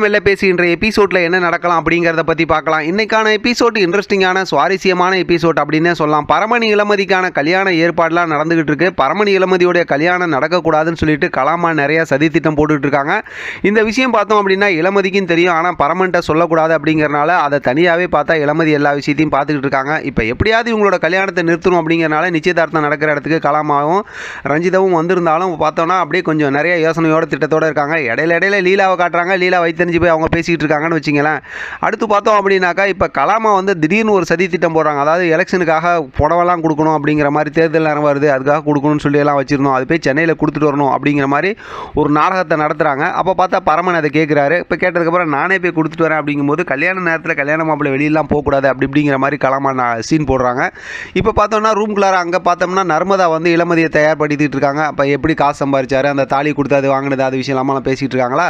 வெளில பேசுகின்ற எபிசோட்ல என்ன நடக்கலாம் அப்படிங்கிறத பற்றி பார்க்கலாம். இன்னைக்கான எபிசோட் இன்ட்ரெஸ்டிங்கான சுவாரஸ்யமான எபிசோட் அப்படின்னே சொல்லலாம். பரமணி இளமதிக்கான கல்யாண ஏற்பாடுலாம் நடந்துகிட்டு இருக்கு. பரமணி இளமதியோடைய கல்யாணம் நடக்கக்கூடாதுன்னு சொல்லிட்டு கலாமா நிறைய சதித்திட்டம் போட்டுட்டு இருக்காங்க. இந்த விஷயம் பார்த்தோம் அப்படின்னா இளமதிக்கும் தெரியும், ஆனால் பரமன்ட்ட சொல்லக்கூடாது அப்படிங்கிறனால அதை தனியாகவே பார்த்தா இளமதி எல்லா விஷயத்தையும் பார்த்துக்கிட்டு இருக்காங்க. இப்போ எப்படியாவது இவங்களோட கல்யாணத்தை நிறுத்தணும் அப்படிங்கிறனால நிச்சயதார்த்தம் நடக்கிற இடத்துக்கு கலாமாவும் ரஞ்சிதாவும் வந்திருந்தாலும் பார்த்தோன்னா அப்படியே கொஞ்சம் நிறைய யோசனையோட திட்டத்தோடு இருக்காங்க. இடையில லீலாவை காட்டுறாங்க. லீலா வைத்தறிஞ்சு போய் அவங்க பேசிக்கிட்டு இருக்காங்கன்னு வச்சுங்களேன். அடுத்து பார்த்தோம் அப்படின்னாக்கா இப்போ கலாமா வந்து திடீர்னு ஒரு சதி திட்டம் போடுறாங்க. அதாவது எலெக்ஷனுக்காக புடவெல்லாம் கொடுக்கணும் அப்படிங்கிற மாதிரி, தேர்தல் நேரம் வருது அதுக்காக கொடுக்கணும்னு சொல்லி எல்லாம் வச்சிருந்தோம், அது போய் சென்னையில் கொடுத்துட்டு வரணும் அப்படிங்கிற மாதிரி ஒரு நாடகத்தை நடத்துகிறாங்க. அப்போ பார்த்தா பரமன் அதை கேட்குறாரு. இப்போ கேட்டதுக்கப்புறம் நானே போய் கொடுத்துட்டு வரேன் அப்படிங்கும்போது கல்யாண நேரத்தில் கல்யாண மாப்பிள்ளை வெளியெல்லாம் போகக்கூடாது அப்படிங்கிற மாதிரி கலாமா சீன் போடுறாங்க. இப்போ பார்த்தோம்னா ரூம்குள்ளார அங்கே பார்த்தோம்னா நர்மதா வந்து இளமதியை தயார்படுத்திட்டு இருக்காங்க. அப்போ எப்படி காசு சம்பாதிச்சாரு, அந்த தாலி கொடுத்து அது வாங்கினது, அது விஷயம் இல்லாமல் பேசிகிட்டு இருக்காங்களா.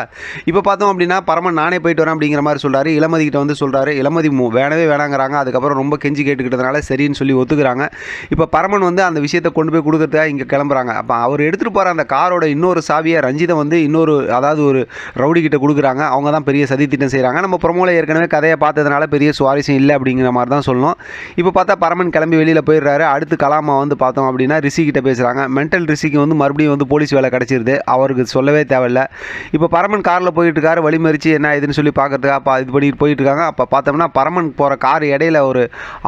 இப்போ பார்த்தோம் அப்படின்னா பரமன் நானே போயிட்டு வரேன் அப்படிங்கிற மாதிரி சொல்கிறாரு. இளமதிக்கிட்ட வந்து சொல்கிறாரு. இளமதி வேணவே வேணாங்கிறாங்க. அதுக்கப்புறம் ரொம்ப கெஞ்சி கேட்டுக்கிட்டதுனால சரின்னு சொல்லி ஒத்துக்கிறாங்க. இப்போ பரமன் வந்து அந்த விஷயத்தை கொண்டு போய் கொடுக்கறதுக்காக இங்கே கிளம்புறாங்க. அப்போ அவர் எடுத்துகிட்டு போகிற அந்த காரோட இன்னொரு சாவியை ரஞ்சிதை வந்து அதாவது ஒரு ரவுடி கிட்ட கொடுக்குறாங்க. அவங்க தான் பெரிய சதி திட்டம் செய்கிறாங்க. நம்ம ப்ரொமோல ஏற்கனவே கதையை பார்த்ததுனால பெரிய சுவாரஸ்யம் இல்லை அப்படிங்கிற மாதிரி தான் சொல்லணும். இப்போ பார்த்தா பரமன் கிளம்பி வெளியில் போயிடுறாரு. அடுத்து கலாமா வந்து பார்த்தோம் அப்படின்னா ரிஷி கிட்ட பேசுகிறாங்க. மென்டல் ரிஷிக்கு வந்து மறுபடியும் வந்து போலீஸ் வேலை கிடச்சிருது. அவருக்கு சொல்லவே தேவையில்லை. இப்போ பரமன் காரில் போயிட்டு இருக்காரு. வழிமறிச்சு என்ன இதுன்னு சொல்லி பார்க்கறதுக்கு அப்போ இது பண்ணிட்டு போயிட்டு இருக்காங்க. அப்போ பார்த்தோம்னா பரமன் போகிற கார் இடையில ஒரு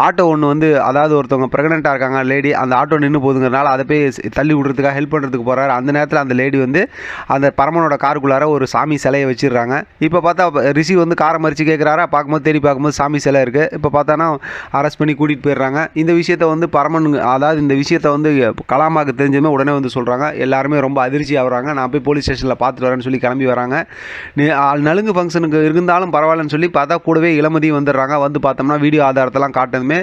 ஆட்டோ ஒன்று வந்து, அதாவது ஒருத்தவங்க ப்ரெக்னெண்ட்டாக இருக்காங்க லேடி, அந்த ஆட்டோ நின்று போதுங்கிறனால அதை போய் தள்ளி விடுறதுக்காக ஹெல்ப் பண்ணுறதுக்கு போகிறாரு. அந்த நேரத்தில் அந்த லேடி வந்து அந்த பரமனோட காருக்குள்ளார ஒரு சாமி சிலையை வச்சிடுறாங்க. இப்போ பார்த்தா ரிஷி வந்து காரை மறிச்சு கேட்குறாரா, பார்க்கும்போது தேடி பார்க்கும்போது சாமி சிலை இருக்குது. இப்போ பார்த்தானா அரெஸ்ட் பண்ணி கூட்டிகிட்டு போயிடுறாங்க. இந்த விஷயத்தை வந்து பரமன், அதாவது இந்த விஷயத்தை வந்து கலாமாவுக்கு தெரிஞ்சதுமே உடனே வந்து சொல்கிறாங்க. எல்லாருமே ரொம்ப அதிர்ச்சி ஆகுறாங்க. நான் போய் போலீஸ் ஸ்டேஷனில் பார்த்துட்டு வரேன்னு சொல்லி கிளம்பி வராங்க. நலுங்கு ஃபங்க்ஷனுக்கு இருந்தாலும் பரவாயில்லன்னு சொல்லி பார்த்தா கூடவே இளமதி வந்துடுறாங்க. வந்து பார்த்தோம்னா வீடியோ ஆதாரத்தெல்லாம் காட்டணுமே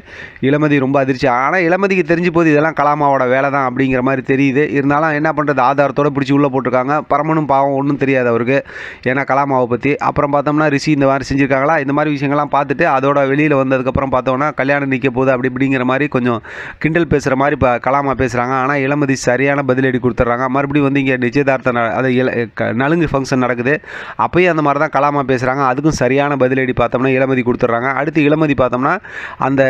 இளமதி ரொம்ப அதிர்ச்சி. ஆனால் இளமதிக்கு தெரிஞ்சு போது இதெல்லாம் கலாமாவோட வேலை தான் அப்படிங்கிற மாதிரி தெரியுது. இருந்தாலும் என்ன பண்ணுறது, ஆதாரத்தோடு பிடிச்சி உள்ளே போட்டிருக்காங்க. பரமனும் பாவம் ஒன்றும் தெரியாது அவருக்கு, ஏன்னா கலாமாவை பற்றி. அப்புறம் பார்த்தோம்னா ரிஷி இந்த மாதிரி செஞ்சுருக்காங்களா, இந்த மாதிரி விஷயங்கள்லாம் பார்த்துட்டு அதோட வெளியில் வந்ததுக்கப்புறம் பார்த்தோம்னா கல்யாணம் நிற்க போகுது அப்படிங்கிற மாதிரி கொஞ்சம் கிண்டல் பேசுகிற மாதிரி இப்போ கலாமா பேசுகிறாங்க. ஆனால் இளமதி சரியான பதிலடி கொடுத்துட்றாங்க. மறுபடியும் வந்து இங்கே நிச்சயதார்த்தம் அது நலுங்கு ஃபங்க்ஷன் நடக்குது. அப்போயும் அந்த மாதிரி தான் கலாமா பேசுகிறாங்க. அதுக்கும் சரியான பதிலடி பார்த்தோம்னா இளமதி கொடுத்துட்றாங்க. அடுத்து இளமதி பார்த்தோம்னா அந்த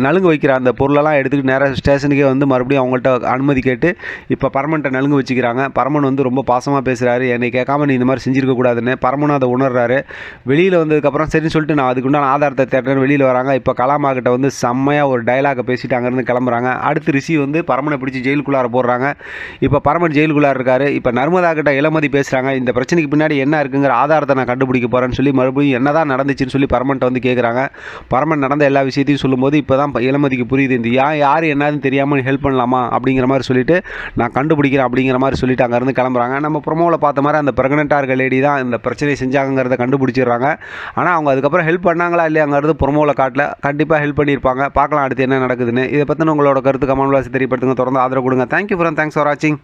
நலுங்கு வைக்கிற அந்த பொருளெல்லாம் எடுத்துக்கிட்டு நேராக ஸ்டேஷனுக்கே வந்து மறுபடியும் அவங்கள்ட்ட அனுமதி கேட்டு இப்போ பரமன்ட்ட நலுங்கு வச்சுக்கிறாங்க. பரமன் வந்து ரொம்ப பாசமாக பேசுகிறாரு. என்னை கேட்காம நீ இந்த மாதிரி செஞ்சுருக்கக்கூடாதுன்னு. பரமனும் அதை உணர்றாரு. வெளியில் வந்ததுக்கப்புறம் சரின்னு சொல்லிட்டு நான் அதுக்குண்டான ஆதாரத்தை தேட்டேன்னு வெளியில் வராங்க. இப்போ கலாமா கிட்ட வந்து செம்மையாக ஒரு டைலாகை பேசிட்டு அங்கேருந்து கிளம்புறாங்க. அடுத்து ரிஷி வந்து பரமனை பிடிச்சி ஜெயிலுக்குள்ளார போடுறாங்க. இப்போ பரமன் ஜெயிலுக்குள்ளார இருக்காரு. இப்போ நர்மதா கிட்ட இளமதி பேசுகிறாங்க. இந்த பிரச்சனைக்கு பின்னாடி என்ன இருக்குங்கிற ஆதாரத்தை நான் கண்டுபிடிக்க போகிறேன்னு சொல்லி மறுபடியும் என்னதான் நடந்துச்சுன்னு சொல்லி பரமன்ட்ட வந்து கேட்குறாங்க. பரமன் நடந்த எல்லா விஷயத்தையும் சொல்லும்போது இப்போ தான் இளமதிக்கு புரியுது, இந்த யார் என்னன்னு தெரியாமல் ஹெல்ப் பண்ணலாமா அப்படிங்கிற மாதிரி சொல்லிட்டு நான் கண்டுபிடிக்கிறேன் அப்படிங்கிற மாதிரி சொல்லிட்டு அங்கேருந்து கிளம்புறாங்க. நம்ம ப்ரொமோவில் பார்த்த மாதிரி அந்த ப்ரெக்னெண்ட்டாக இருக்க லேடி தான் இந்த பிரச்சனையை செஞ்சாங்கிறத கண்டுபிடிச்சிடுறாங்க. ஆனால் அவங்க அதுக்கப்புறம் ஹெல்ப் பண்ணாங்களா இல்லையாங்கிறது ப்ரொமோவில் காட்டல. கண்டிப்பாக ஹெல்ப் பண்ணியிருப்பாங்க. பார்க்கலாம் அடுத்து என்ன நடக்குதுன்னு. இதை பற்றின உங்களோட கருத்து கமெண்ட் பாக்ஸில் தெரியப்படுத்துங்க. தொடர்ந்து ஆதரவு கொடுங்க. தேங்க்யூ ஃபார் வாட்சிங்.